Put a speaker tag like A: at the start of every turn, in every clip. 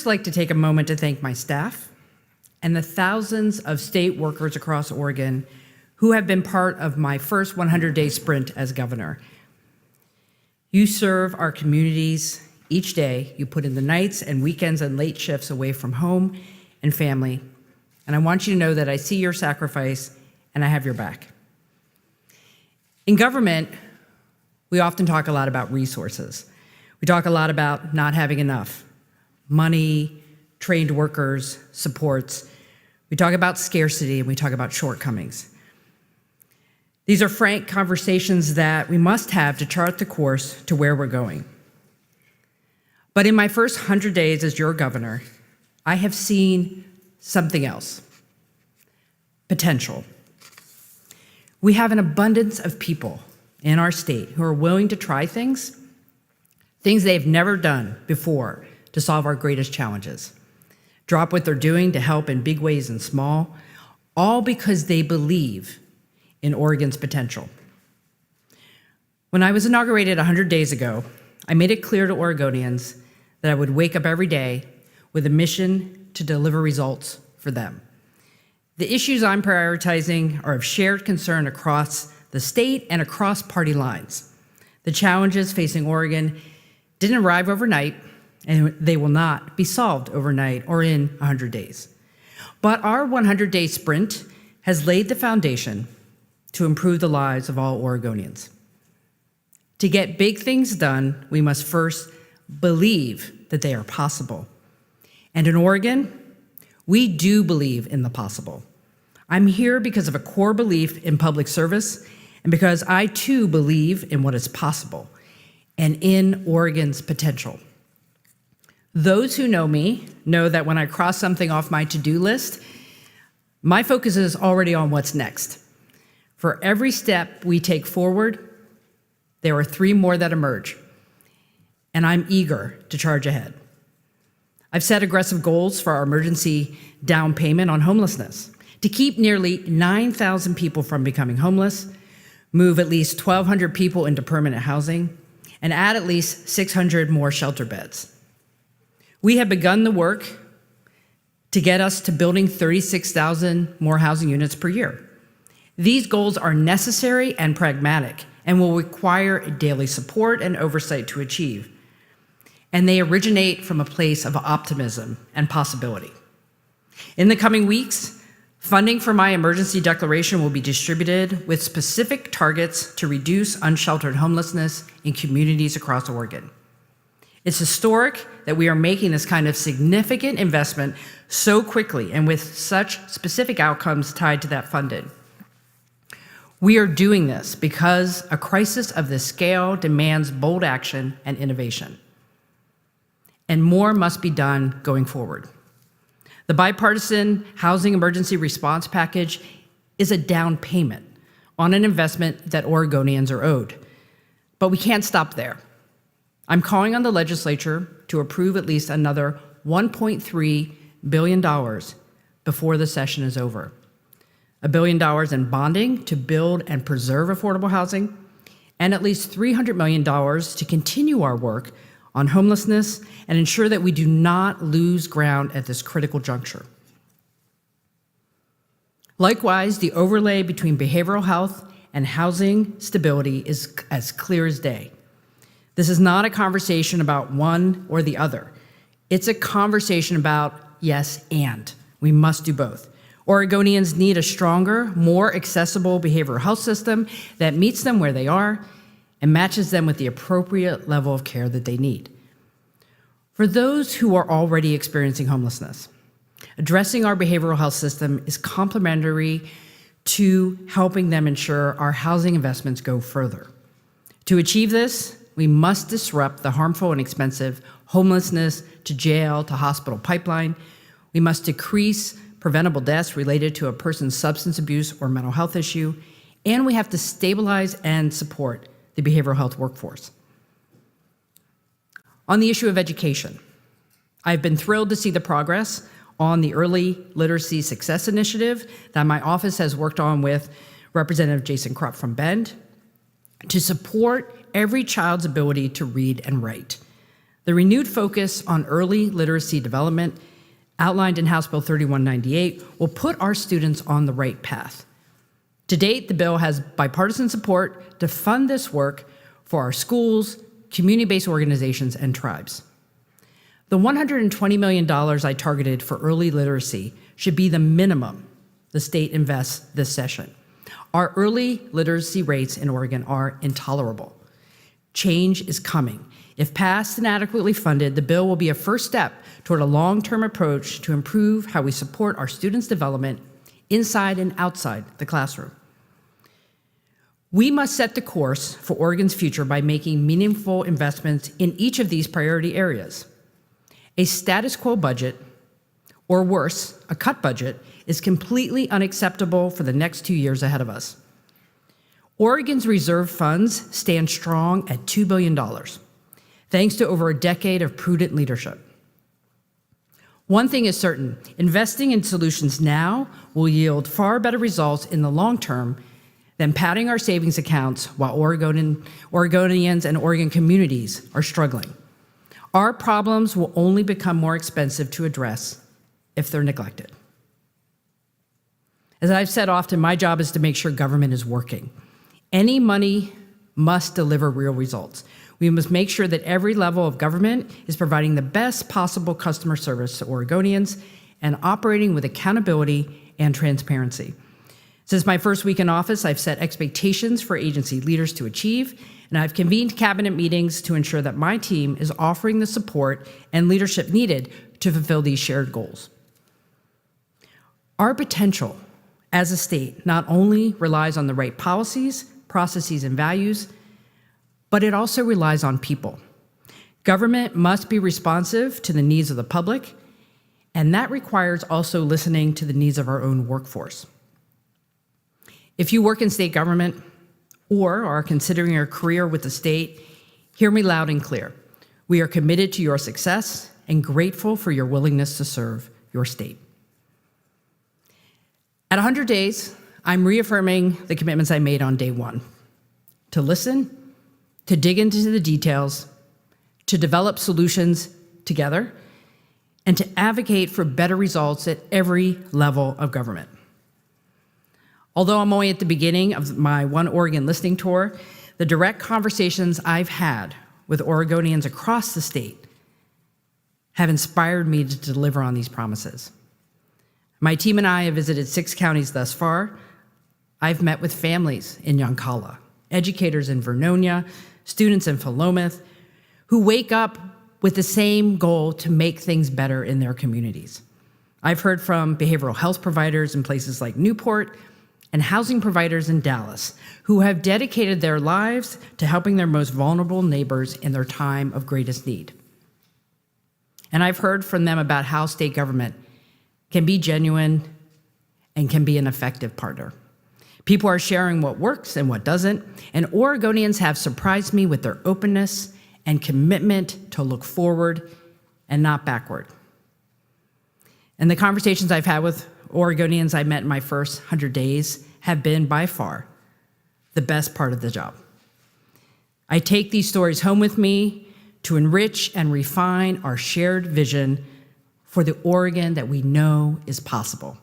A: Like to take a moment to thank my staff and the thousands of state workers across Oregon who have been part of my first 100-day sprint as governor. You serve our communities each day. You put in the nights and weekends and late shifts away from home and family. And I want you to know that I see your sacrifice and I have your back. In government, we often talk a lot about resources. We talk a lot about not having enough. Money, trained workers, supports. We talk about scarcity and we talk about shortcomings. These are frank conversations that we must have to chart the course to where we're going. But in my first 100 days as your governor, I have seen something else: potential. We have an abundance of people in our state who are willing to try things they've never done before, to solve our greatest challenges. Drop what they're doing to help in big ways and small, all because they believe in Oregon's potential. When I was inaugurated 100 days ago, I made it clear to Oregonians that I would wake up every day with a mission to deliver results for them. The issues I'm prioritizing are of shared concern across the state and across party lines. The challenges facing Oregon didn't arrive overnight, and they will not be solved overnight or in 100 days. But our 100-day sprint has laid the foundation to improve the lives of all Oregonians. To get big things done, we must first believe that they are possible. And in Oregon, we do believe in the possible. I'm here because of a core belief in public service and because I too believe in what is possible and in Oregon's potential. Those who know me know that when I cross something off my to-do list, my focus is already on what's next. For every step we take forward, there are 3 more that emerge, and I'm eager to charge ahead. I've set aggressive goals for our emergency down payment on homelessness, to keep nearly 9,000 people from becoming homeless, move at least 1,200 people into permanent housing, and add at least 600 more shelter beds. We have begun the work to get us to building 36,000 more housing units per year. These goals are necessary and pragmatic and will require daily support and oversight to achieve. And they originate from a place of optimism and possibility. In the coming weeks, funding for my emergency declaration will be distributed with specific targets to reduce unsheltered homelessness in communities across Oregon. It's historic that we are making this kind of significant investment so quickly and with such specific outcomes tied to that funding. We are doing this because a crisis of this scale demands bold action and innovation. And more must be done going forward. The bipartisan Housing Emergency Response Package is a down payment on an investment that Oregonians are owed. But we can't stop there. I'm calling on the legislature to approve at least another $1.3 billion before the session is over. $1 billion in bonding to build and preserve affordable housing, and at least $300 million to continue our work on homelessness and ensure that we do not lose ground at this critical juncture. Likewise, the overlay between behavioral health and housing stability is as clear as day. This is not a conversation about one or the other. It's a conversation about yes, and. We must do both. Oregonians need a stronger, more accessible behavioral health system that meets them where they are and matches them with the appropriate level of care that they need. For those who are already experiencing homelessness, addressing our behavioral health system is complementary to helping them ensure our housing investments go further. To achieve this, we must disrupt the harmful and expensive homelessness to jail to hospital pipeline. We must decrease preventable deaths related to a person's substance abuse or mental health issue, and we have to stabilize and support the behavioral health workforce. On the issue of education, I've been thrilled to see the progress on the Early Literacy Success Initiative that my office has worked on with Representative Jason Krupp from Bend to support every child's ability to read and write. The renewed focus on early literacy development outlined in House Bill 3198 will put our students on the right path. To date, the bill has bipartisan support to fund this work for our schools, community-based organizations, and tribes. The $120 million I targeted for early literacy should be the minimum the state invests this session. Our early literacy rates in Oregon are intolerable. Change is coming. If passed and adequately funded, the bill will be a first step toward a long-term approach to improve how we support our students' development inside and outside the classroom. We must set the course for Oregon's future by making meaningful investments in each of these priority areas. A status quo budget, or worse, a cut budget, is completely unacceptable for the next 2 years ahead of us. Oregon's reserve funds stand strong at $2 billion, thanks to over a decade of prudent leadership. One thing is certain, investing in solutions now will yield far better results in the long term than padding our savings accounts while Oregonians and Oregon communities are struggling. Our problems will only become more expensive to address if they're neglected. As I've said often, my job is to make sure government is working. Any money must deliver real results. We must make sure that every level of government is providing the best possible customer service to Oregonians and operating with accountability and transparency. Since my first week in office, I've set expectations for agency leaders to achieve, and I've convened cabinet meetings to ensure that my team is offering the support and leadership needed to fulfill these shared goals. Our potential as a state not only relies on the right policies, processes, and values, but it also relies on people. Government must be responsive to the needs of the public, and that requires also listening to the needs of our own workforce. If you work in state government or are considering a career with the state, hear me loud and clear. We are committed to your success and grateful for your willingness to serve your state. At 100 days, I'm reaffirming the commitments I made on day one: to listen, to dig into the details, to develop solutions together, and to advocate for better results at every level of government. Although I'm only at the beginning of my One Oregon listening tour, the direct conversations I've had with Oregonians across the state have inspired me to deliver on these promises. My team and I have visited 6 counties thus far. I've met with families in Yoncalla, educators in Vernonia, students in Philomath, who wake up with the same goal to make things better in their communities. I've heard from behavioral health providers in places like Newport and housing providers in Dallas who have dedicated their lives to helping their most vulnerable neighbors in their time of greatest need. And I've heard from them about how state government can be genuine and can be an effective partner. People are sharing what works and what doesn't, and Oregonians have surprised me with their openness and commitment to look forward and not backward. And the conversations I've had with Oregonians I met in my first 100 days have been by far the best part of the job. I take these stories home with me to enrich and refine our shared vision for the Oregon that we know is possible.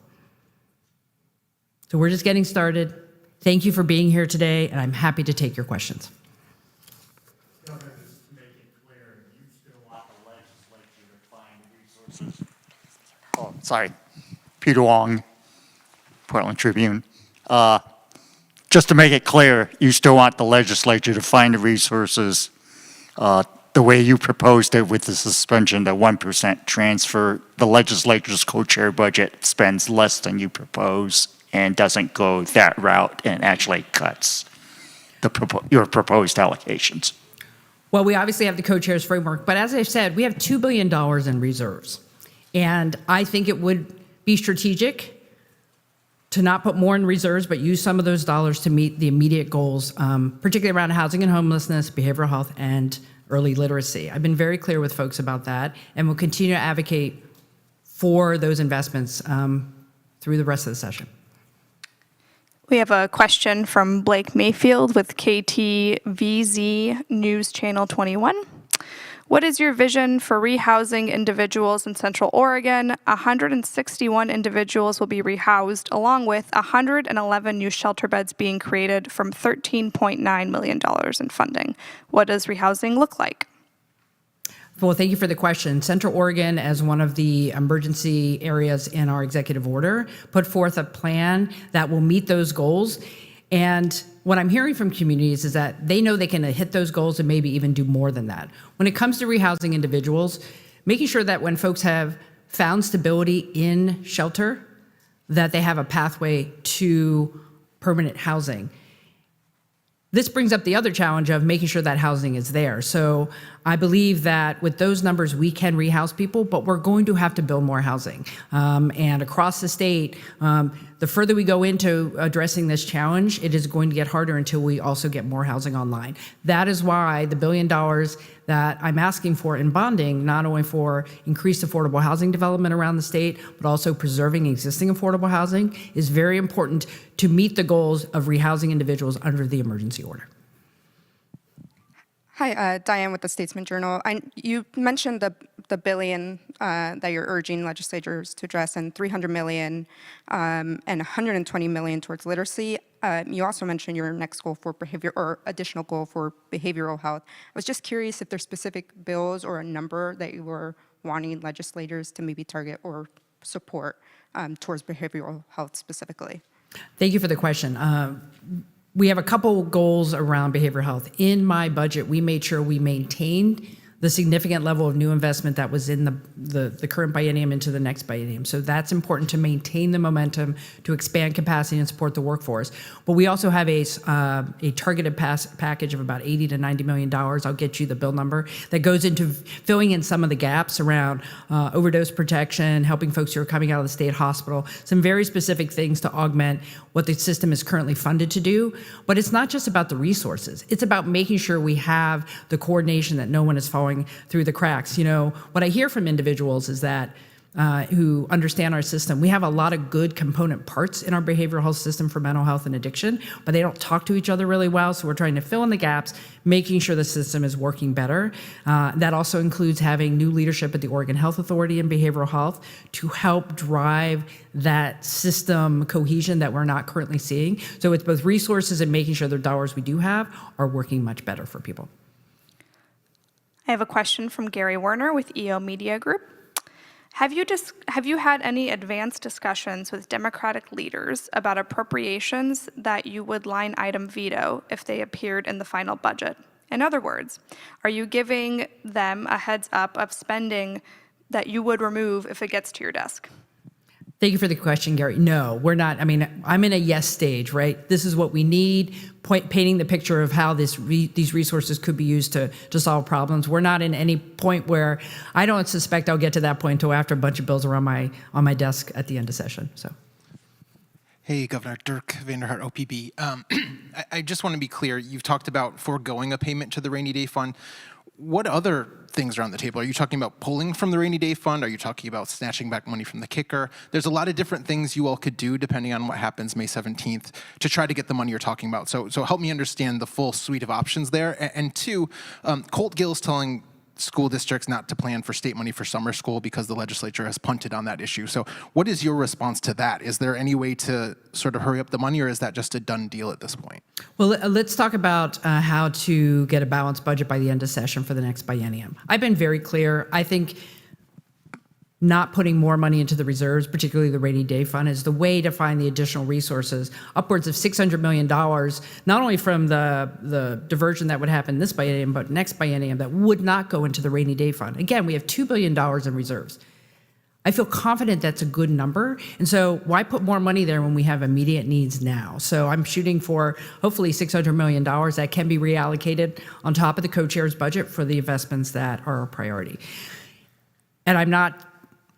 A: So we're just getting started. Thank you for being here today, and I'm happy to take your questions.
B: Governor, just to make it clear, you still want the legislature to find resources. Oh, sorry. Peter Wong, Portland Tribune. Just to make it clear, you still want the legislature to find the resources the way you proposed it with the suspension, the 1% transfer. The legislature's co-chair budget spends less than you propose and doesn't go that route and actually cuts your proposed allocations.
A: Well, we obviously have the co-chairs framework, but as I've said, we have $2 billion in reserves. And I think it would be strategic to not put more in reserves, but use some of those dollars to meet the immediate goals, particularly around housing and homelessness, behavioral health, and early literacy. I've been very clear with folks about that, and will continue to advocate for those investments through the rest of the session.
C: We have a question from Blake Mayfield with KTVZ News Channel 21. What is your vision for rehousing individuals in Central Oregon? 161 individuals will be rehoused, along with 111 new shelter beds being created from $13.9 million in funding. What does rehousing look like?
A: Well, thank you for the question. Central Oregon, as one of the emergency areas in our executive order, put forth a plan that will meet those goals. And what I'm hearing from communities is that they know they can hit those goals and maybe even do more than that. When it comes to rehousing individuals, making sure that when folks have found stability in shelter, that they have a pathway to permanent housing. This brings up the other challenge of making sure that housing is there. So I believe that with those numbers, we can rehouse people, but we're going to have to build more housing. And across the state, the further we go into addressing this challenge, it is going to get harder until we also get more housing online. That is why the $1 billion that I'm asking for in bonding, not only for increased affordable housing development around the state, but also preserving existing affordable housing, is very important to meet the goals of rehousing individuals under the emergency order.
D: Hi, Diane with the Statesman Journal. You mentioned the billion that you're urging legislators to address, and $300 million and $120 million towards literacy. You also mentioned your next goal for behavior, or additional goal for behavioral health. I was just curious if there's specific bills or a number that you were wanting legislators to maybe target or support towards behavioral health specifically.
A: Thank you for the question. We have a couple goals around behavioral health. In my budget, we made sure we maintained the significant level of new investment that was in the current biennium into the next biennium. So that's important to maintain the momentum, to expand capacity and support the workforce. But we also have a targeted package of about $80 to $90 million. I'll get you the bill number that goes into filling in some of the gaps around overdose protection, helping folks who are coming out of the state hospital, some very specific things to augment what the system is currently funded to do. But it's not just about the resources. It's about making sure we have the coordination, that no one is falling through the cracks. You know, what I hear from individuals is that who understand our system, we have a lot of good component parts in our behavioral health system for mental health and addiction, but they don't talk to each other really well. So we're trying to fill in the gaps, making sure the system is working better. That also includes having new leadership at the Oregon Health Authority in behavioral health to help drive that system cohesion that we're not currently seeing. So it's both resources and making sure the dollars we do have are working much better for people.
C: I have a question from Gary Werner with EO Media Group. Have you had any advanced discussions with Democratic leaders about appropriations that you would line item veto if they appeared in the final budget? In other words, are you giving them a heads up of spending that you would remove if it gets to your desk?
A: Thank you for the question, Gary. No, we're not. I mean, I'm in a yes stage, right? This is what we need, painting the picture of how these resources could be used to solve problems. We're not in any point where I don't suspect I'll get to that point until after a bunch of bills are on my desk at the end of session. So.
E: Hey, Governor. Dirk Vanderhart, OPB. I just want to be clear. You've talked about foregoing a payment to the rainy day fund. What other things are on the table? Are you talking about pulling from the rainy day fund? Are you talking about snatching back money from the kicker? There's a lot of different things you all could do depending on what happens May 17th to try to get the money you're talking about. So help me understand the full suite of options there. And two, Colt Gill's telling school districts not to plan for state money for summer school because the legislature has punted on that issue. So what is your response to that? Is there any way to sort of hurry up the money, or is that just a done deal at this point?
A: Well, let's talk about how to get a balanced budget by the end of session for the next biennium. I've been very clear. I think not putting more money into the reserves, particularly the rainy day fund, is the way to find the additional resources, upwards of $600 million, not only from the diversion that would happen this biennium, but next biennium that would not go into the rainy day fund. Again, we have $2 billion in reserves. I feel confident that's a good number. And so why put more money there when we have immediate needs now? So I'm shooting for hopefully $600 million that can be reallocated on top of the co-chair's budget for the investments that are a priority. And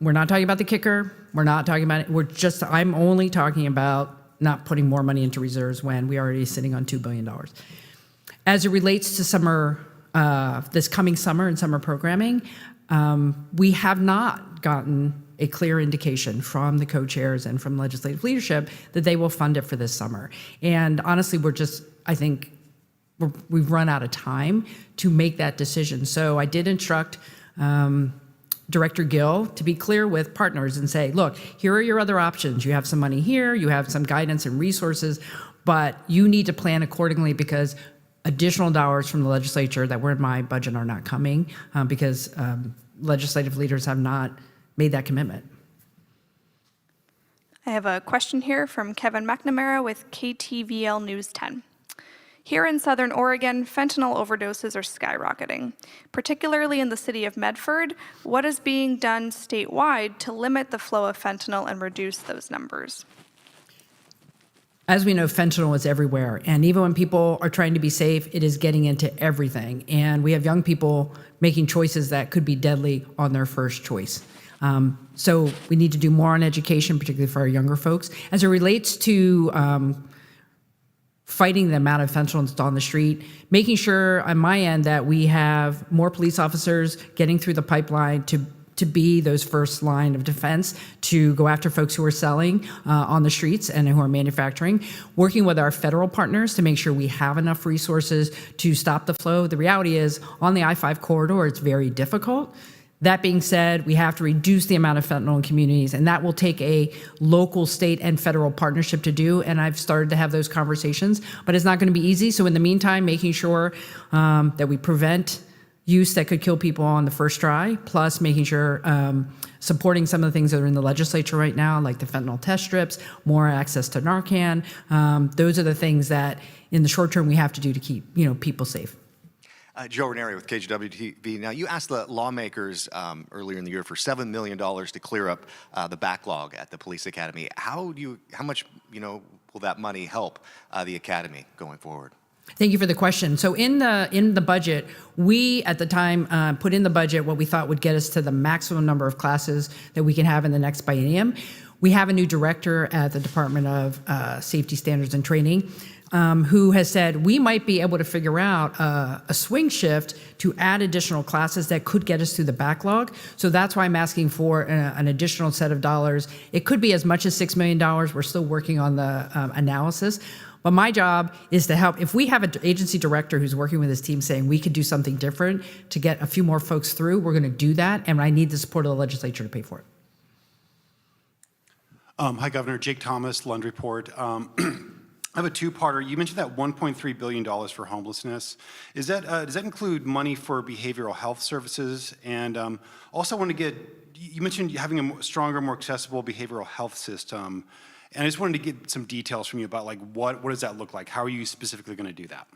A: we're not talking about the kicker. We're not talking about it. I'm only talking about not putting more money into reserves when we are already sitting on $2 billion. As it relates to summer, this coming summer and summer programming, we have not gotten a clear indication from the co-chairs and from legislative leadership that they will fund it for this summer. And honestly, we're just, I think, we've run out of time to make that decision. So I did instruct Director Gill to be clear with partners and say, look, here are your other options. You have some money here, you have some guidance and resources, but you need to plan accordingly because additional dollars from the legislature that were in my budget are not coming because legislative leaders have not made that commitment.
C: I have a question here from Kevin McNamara with KTVL News 10. Here in Southern Oregon, fentanyl overdoses are skyrocketing. Particularly in the city of Medford, what is being done statewide to limit the flow of fentanyl and reduce those numbers?
A: As we know, fentanyl is everywhere. And even when people are trying to be safe, it is getting into everything. And we have young people making choices that could be deadly on their first choice. So we need to do more on education, particularly for our younger folks. As it relates to fighting the amount of fentanyl that's on the street, making sure on my end that we have more police officers getting through the pipeline to be those first line of defense to go after folks who are selling on the streets and who are manufacturing, working with our federal partners to make sure we have enough resources to stop the flow. The reality is on the I-5 corridor, it's very difficult. That being said, we have to reduce the amount of fentanyl in communities, and that will take a local, state, and federal partnership to do, and I've started to have those conversations, but it's not going to be easy. So in the meantime, making sure that we prevent use that could kill people on the first try, plus making sure supporting some of the things that are in the legislature right now, like the fentanyl test strips, more access to Narcan. Those are the things that in the short term we have to do to keep people safe.
F: Joe Ranieri with KGW-TV. Now, you asked the lawmakers earlier in the year for $7 million to clear up the backlog at the police academy. How much will that money help the academy going forward?
A: Thank you for the question. So in the budget, we at the time put in the budget what we thought would get us to the maximum number of classes that we can have in the next biennium. We have a new director at the Department of Safety Standards and Training who has said we might be able to figure out a swing shift to add additional classes that could get us through the backlog. So that's why I'm asking for an additional set of dollars. It could be as much as $6 million. We're still working on the analysis. But my job is to help. If we have an agency director who's working with his team saying we could do something different to get a few more folks through, we're going to do that, and I need the support of the legislature to pay for it.
G: Hi, Governor. Jake Thomas, Lund Report. I have a two-parter. You mentioned that $1.3 billion for homelessness. Does that include money for behavioral health services? And also want to get, you mentioned having a stronger, more accessible behavioral health system. And I just wanted to get some details from you about what does that look like? How are you specifically going to do that?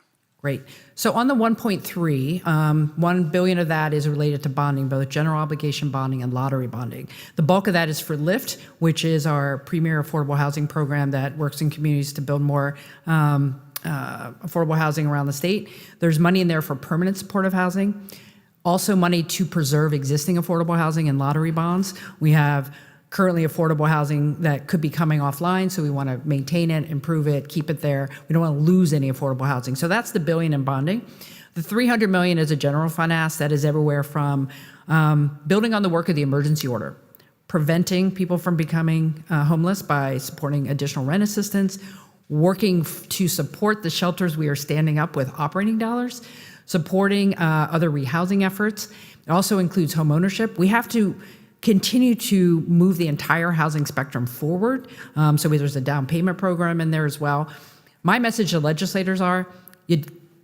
A: Great. So on the 1.3, $1 billion of that is related to bonding, both general obligation bonding and lottery bonding. The bulk of that is for LIFT, which is our premier affordable housing program that works in communities to build more affordable housing around the state. There's money in there for permanent supportive housing. Also money to preserve existing affordable housing and lottery bonds. We have currently affordable housing that could be coming offline, so we want to maintain it, improve it, keep it there. We don't want to lose any affordable housing. So that's the $1 billion in bonding. The $300 million is a general fund ask that is everywhere from building on the work of the emergency order, preventing people from becoming homeless by supporting additional rent assistance, working to support the shelters we are standing up with operating dollars, supporting other rehousing efforts. It also includes home ownership. We have to continue to move the entire housing spectrum forward. So there's a down payment program in there as well. My message to legislators are, the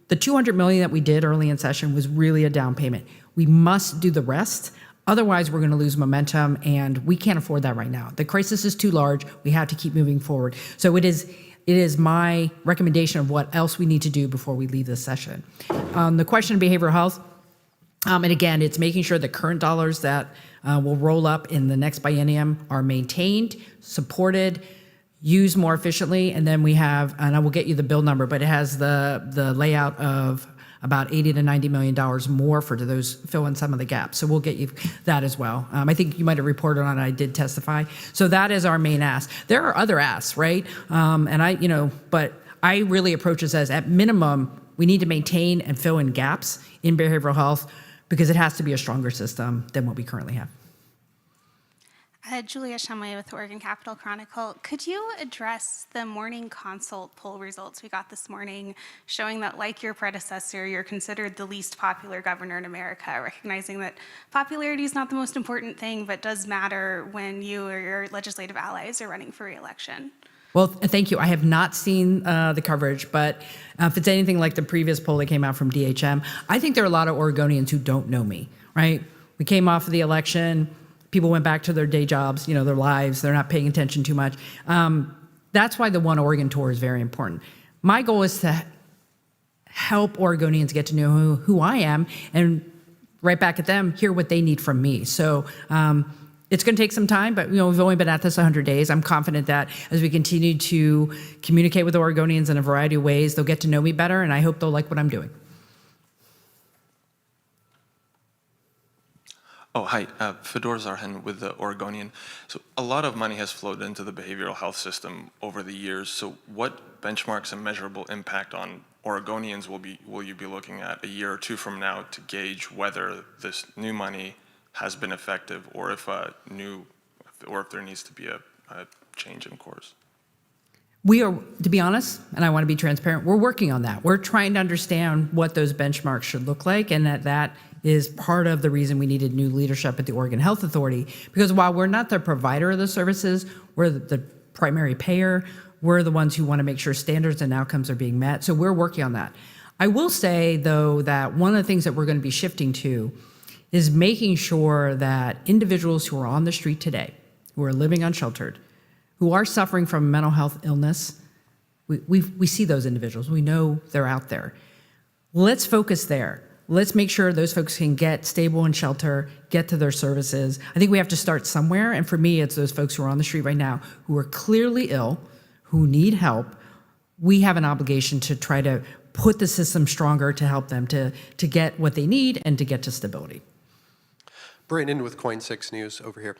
A: $200 million that we did early in session was really a down payment. We must do the rest. Otherwise, we're going to lose momentum, and we can't afford that right now. The crisis is too large. We have to keep moving forward. So it is my recommendation of what else we need to do before we leave this session. The question of behavioral health, and again, it's making sure the current dollars that will roll up in the next biennium are maintained, supported, used more efficiently, and then we have, and I will get you the bill number, but it has the layout of about $80 to $90 million more for those fill in some of the gaps. So we'll get you that as well. I think you might have reported on it. I did testify. So that is our main ask. There are other asks, right? But I really approach this as at minimum, we need to maintain and fill in gaps in behavioral health because it has to be a stronger system than what we currently have.
H: Julia Shumway with the Oregon Capital Chronicle. Could you address the morning consult poll results we got this morning showing that, like your predecessor, you're considered the least popular governor in America, recognizing that popularity is not the most important thing, but does matter when you or your legislative allies are running for re-election?
A: Well, thank you. I have not seen the coverage, but if it's anything like the previous poll that came out from DHM, I think there are a lot of Oregonians who don't know me, right? We came off of the election. People went back to their day jobs, their lives. They're not paying attention too much. That's why the One Oregon Tour is very important. My goal is to help Oregonians get to know who I am and right back at them, hear what they need from me. So it's going to take some time, but we've only been at this 100 days. I'm confident that as we continue to communicate with Oregonians in a variety of ways, they'll get to know me better, and I hope they'll like what I'm doing.
I: Oh, hi. Fedor Zarhin with the Oregonian. So a lot of money has flowed into the behavioral health system over the years. So what benchmarks and measurable impact on Oregonians will you be looking at a year or two from now to gauge whether this new money has been effective, or if there needs to be a change in course?
A: We are, to be honest, and I want to be transparent, we're working on that. We're trying to understand what those benchmarks should look like, and that is part of the reason we needed new leadership at the Oregon Health Authority, because while we're not the provider of the services, we're the primary payer, we're the ones who want to make sure standards and outcomes are being met. So we're working on that. I will say, though, that one of the things that we're going to be shifting to is making sure that individuals who are on the street today, who are living unsheltered, who are suffering from mental health illness, we see those individuals. We know they're out there. Let's focus there. Let's make sure those folks can get stable and shelter, get to their services. I think we have to start somewhere, and for me, it's those folks who are on the street right now who are clearly ill, who need help. We have an obligation to try to put the system stronger to help them to get what they need and to get to stability.
J: Brandon with Coin 6 News over here.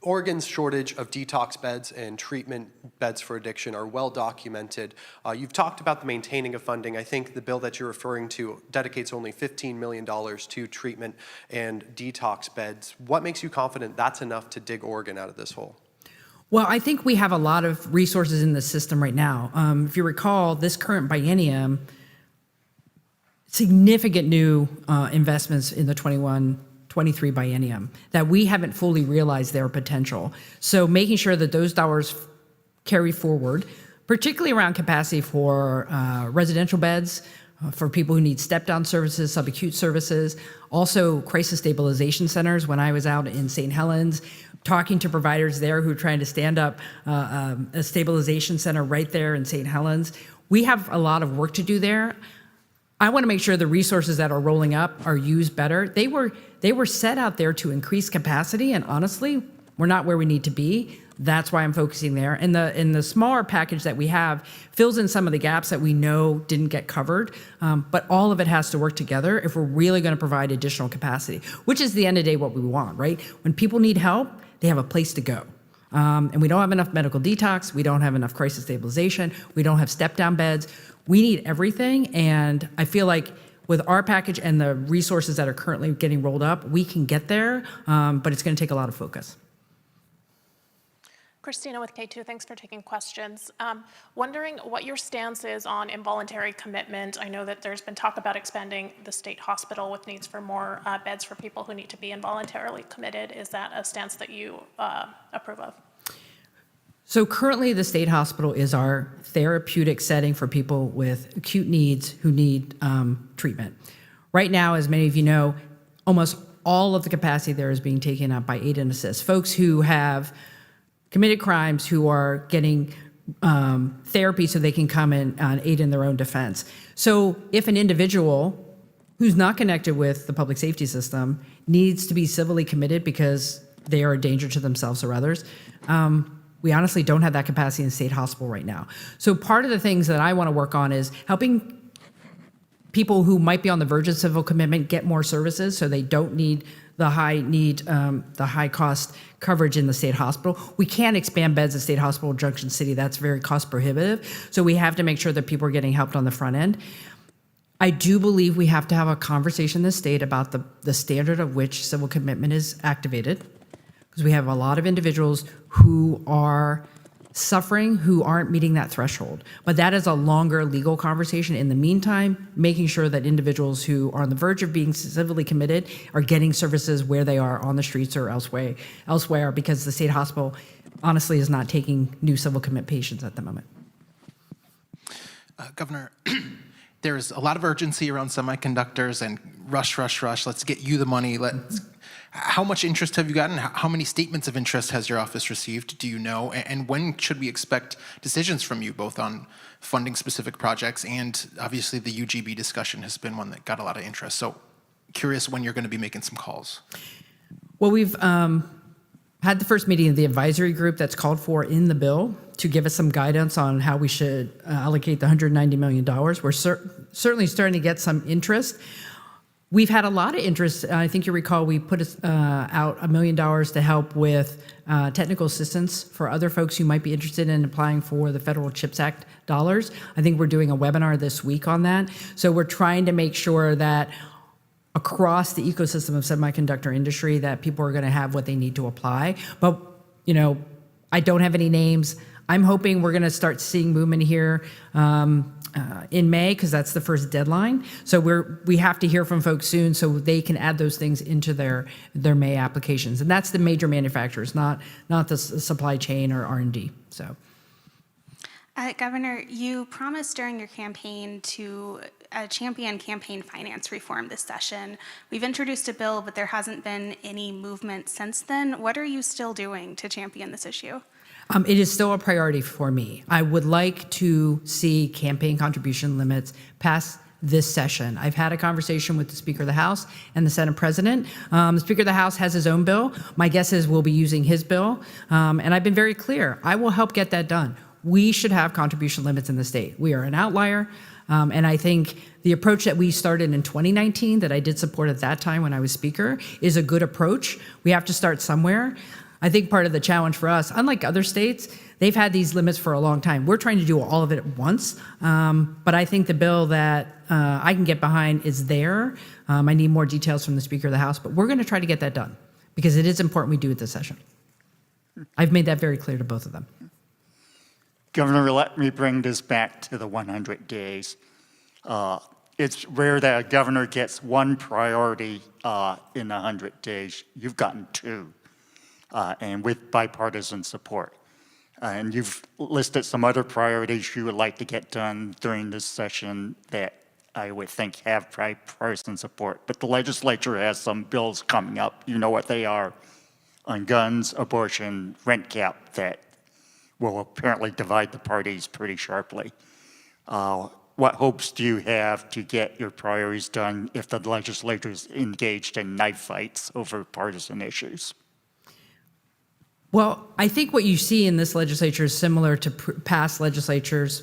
J: Oregon's shortage of detox beds and treatment beds for addiction are well documented. You've talked about the maintaining of funding. I think the bill that you're referring to dedicates only $15 million to treatment and detox beds. What makes you confident that's enough to dig Oregon out of this hole?
A: Well, I think we have a lot of resources in the system right now. If you recall, this current biennium, significant new investments in the 21-23 biennium that we haven't fully realized their potential. So making sure that those dollars carry forward, particularly around capacity for residential beds, for people who need step-down services, subacute services, also crisis stabilization centers. When I was out in St. Helens, talking to providers there who are trying to stand up a stabilization center right there in St. Helens, we have a lot of work to do there. I want to make sure the resources that are rolling up are used better. They were set out there to increase capacity, and honestly, we're not where we need to be. That's why I'm focusing there. And the smaller package that we have fills in some of the gaps that we know didn't get covered, but all of it has to work together if we're really going to provide additional capacity, which is the end of the day what we want, right? When people need help, they have a place to go. And we don't have enough medical detox, we don't have enough crisis stabilization, we don't have step-down beds. We need everything, and I feel like with our package and the resources that are currently getting rolled up, we can get there, but it's going to take a lot of focus.
K: Christina with K2, thanks for taking questions. Wondering what your stance is on involuntary commitment. I know that there's been talk about expanding the state hospital with needs for more beds for people who need to be involuntarily committed. Is that a stance that you approve of?
A: So currently the state hospital is our therapeutic setting for people with acute needs who need treatment. Right now, as many of you know, almost all of the capacity there is being taken up by aid and assist. Folks who have committed crimes who are getting therapy so they can come in and aid in their own defense. So if an individual who's not connected with the public safety system needs to be civilly committed because they are a danger to themselves or others, we honestly don't have that capacity in the state hospital right now. So part of the things that I want to work on is helping people who might be on the verge of civil commitment get more services so they don't need the high cost coverage in the state hospital. We can't expand beds at State Hospital Junction City. That's very cost prohibitive. So we have to make sure that people are getting helped on the front end. I do believe we have to have a conversation in the state about the standard of which civil commitment is activated. because we have a lot of individuals who are suffering, who aren't meeting that threshold. But that is a longer legal conversation. In the meantime, making sure that individuals who are on the verge of being civilly committed are getting services where they are on the streets or elsewhere, because the state hospital honestly is not taking new civil commit patients at the moment.
E: Governor, there's a lot of urgency around semiconductors and rush, let's get you the money. How much interest have you gotten? How many statements of interest has your office received? Do you know? And when should we expect decisions from you, both on funding specific projects and obviously the UGB discussion has been one that got a lot of interest. So curious when you're going to be making some calls. Well,
A: we've had the first meeting of the advisory group that's called for in the bill to give us some guidance on how we should allocate the $190 million. We're certainly starting to get some interest. We've had a lot of interest. I think you recall we put out $1 million to help with technical assistance for other folks who might be interested in applying for the Federal CHIPS Act dollars. I think we're doing a webinar this week on that. So we're trying to make sure that across the ecosystem of semiconductor industry that people are going to have what they need to apply. But, you know, I don't have any names. I'm hoping we're going to start seeing movement here in May, because that's the first deadline. So we have to hear from folks soon so they can add those things into their May applications. And that's the major manufacturers, not the supply chain or R&D. So.
H: Governor, you promised during your campaign to champion campaign finance reform this session. We've introduced a bill, but there hasn't been any movement since then. What are you still doing to champion this issue?
A: It is still a priority for me. I would like to see campaign contribution limits pass this session. I've had a conversation with the Speaker of the House and the Senate President. The Speaker of the House has his own bill. My guess is we'll be using his bill. And I've been very clear. I will help get that done. We should have contribution limits in the state. We are an outlier. And I think the approach that we started in 2019 that I did support at that time when I was Speaker is a good approach. We have to start somewhere. I think part of the challenge for us, unlike other states, they've had these limits for a long time. We're trying to do all of it at once. But I think the bill that I can get behind is there. I need more details from the Speaker of the House, but we're going to try to get that done because it is important we do it this session. I've made that very clear to both of them.
B: Governor, let me bring this back to the 100 days. It's rare that a governor gets one priority in 100 days. You've gotten two, and with bipartisan support. And you've listed some other priorities you would like to get done during this session that I would think have bipartisan support. But the legislature has some bills coming up, you know what they are, on guns, abortion, rent cap, that will apparently divide the parties pretty sharply. What hopes do you have to get your priorities done if the legislature is engaged in knife fights over partisan issues?
A: Well, I think what you see in this legislature is similar to past legislatures.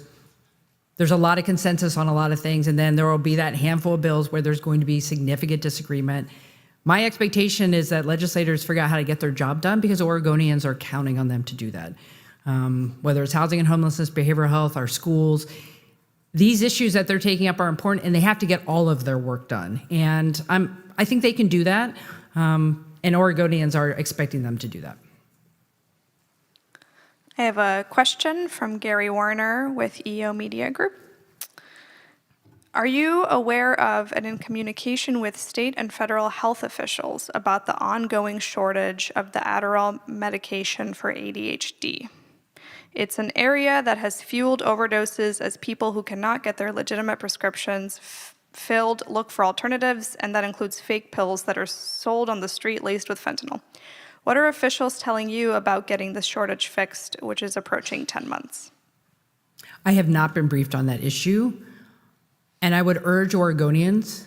A: There's a lot of consensus on a lot of things, and then there will be that handful of bills where there's going to be significant disagreement. My expectation is that legislators figure out how to get their job done because Oregonians are counting on them to do that. Whether it's housing and homelessness, behavioral health, our schools, these issues that they're taking up are important, and they have to get all of their work done. And I think they can do that, and Oregonians are expecting them to do that.
C: I have a question from Gary Warner with EO Media Group. Are you aware of and in communication with state and federal health officials about the ongoing shortage of the Adderall medication for ADHD? It's an area that has fueled overdoses as people who cannot get their legitimate prescriptions filled look for alternatives, and that includes fake pills that are sold on the street laced with fentanyl. What are officials telling you about getting the shortage fixed, which is approaching 10 months?
A: I have not been briefed on that issue, and I would urge Oregonians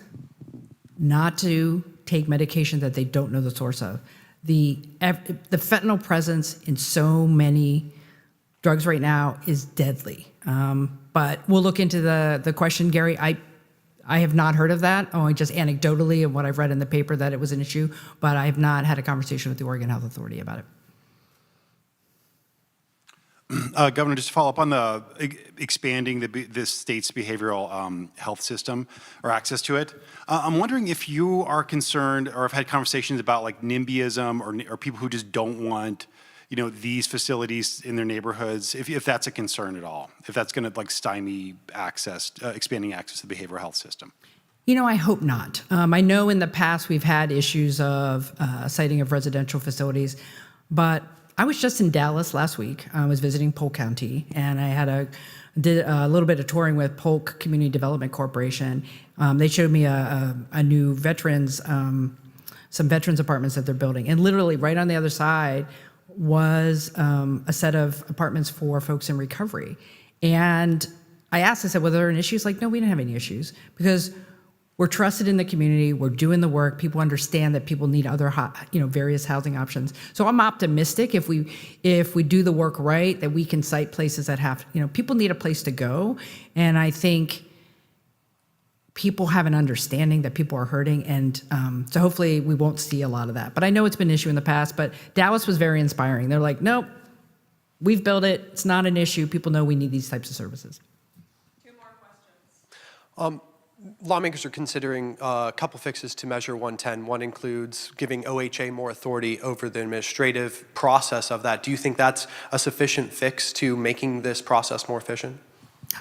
A: not to take medication that they don't know the source of. The fentanyl presence in so many drugs right now is deadly. But we'll look into the question, Gary. I have not heard of that, only just anecdotally of what I've read in the paper that it was an issue, but I have not had a conversation with the Oregon Health Authority about it.
G: Governor, just to follow up on the expanding the state's behavioral health system or access to it. I'm wondering if you are concerned or have had conversations about like NIMBYism or people who just don't want, these facilities in their neighborhoods, if that's a concern at all, if that's going to like stymie access, expanding access to the behavioral health system.
A: I hope not. I know in the past we've had issues of siting of residential facilities, but I was just in Dallas last week. I was visiting Polk County, and I did a little bit of touring with Polk Community Development Corporation. They showed me a new some veterans apartments that they're building, and literally right on the other side was a set of apartments for folks in recovery. And I said, well, there are any issues? Like, no, we didn't have any issues because we're trusted in the community. We're doing the work. People understand that people need other, various housing options. So I'm optimistic if we do the work right, that we can site places that have, people need a place to go. And I think people have an understanding that people are hurting. And so hopefully we won't see a lot of that. But I know it's been an issue in the past, but Dallas was very inspiring. They're like, nope, we've built it. It's not an issue. People know we need these types of services.
C: 2 more questions.
J: Lawmakers are considering a couple fixes to Measure 110. One includes giving OHA more authority over the administrative process of that. Do you think that's a sufficient fix to making this process more efficient?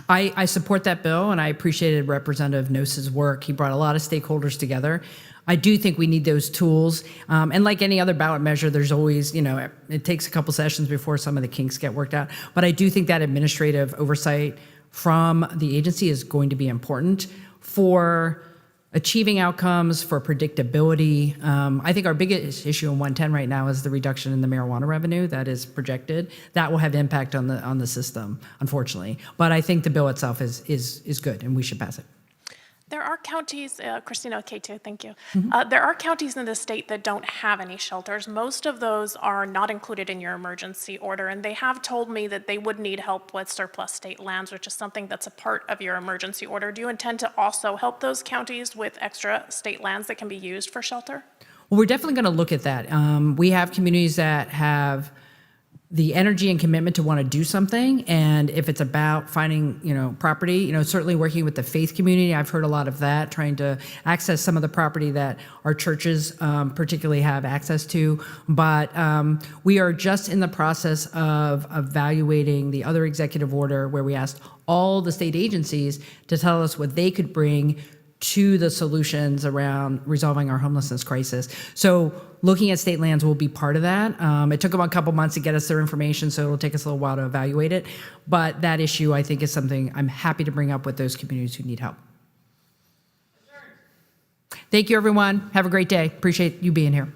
A: I support that bill, and I appreciated Representative Nose's work. He brought a lot of stakeholders together. I do think we need those tools. And like any other ballot measure, there's always, it takes a couple sessions before some of the kinks get worked out. But I do think that administrative oversight from the agency is going to be important for achieving outcomes, for predictability. I think our biggest issue in 110 right now is the reduction in the marijuana revenue that is projected. That will have impact on the system, unfortunately. But I think the bill itself is good, and we should pass it.
K: There are counties, Christina K2, thank you. There are counties in the state that don't have any shelters. Most of those are not included in your emergency order, and they have told me that they would need help with surplus state lands, which is something that's a part of your emergency order. Do you intend to also help those counties with extra state lands that can be used for shelter?
A: Well, we're definitely going to look at that. We have communities that have the energy and commitment to want to do something, and if it's about finding, property, certainly working with the faith community, I've heard a lot of that, trying to access some of the property that our churches particularly have access to. But we are just in the process of evaluating the other executive order where we asked all the state agencies to tell us what they could bring to the solutions around resolving our homelessness crisis. So looking at state lands will be part of that. It took them a couple months to get us their information, so it'll take us a little while to evaluate it. But that issue, I think, is something I'm happy to bring up with those communities who need help. Thank you, everyone. Have a great day. Appreciate you being here.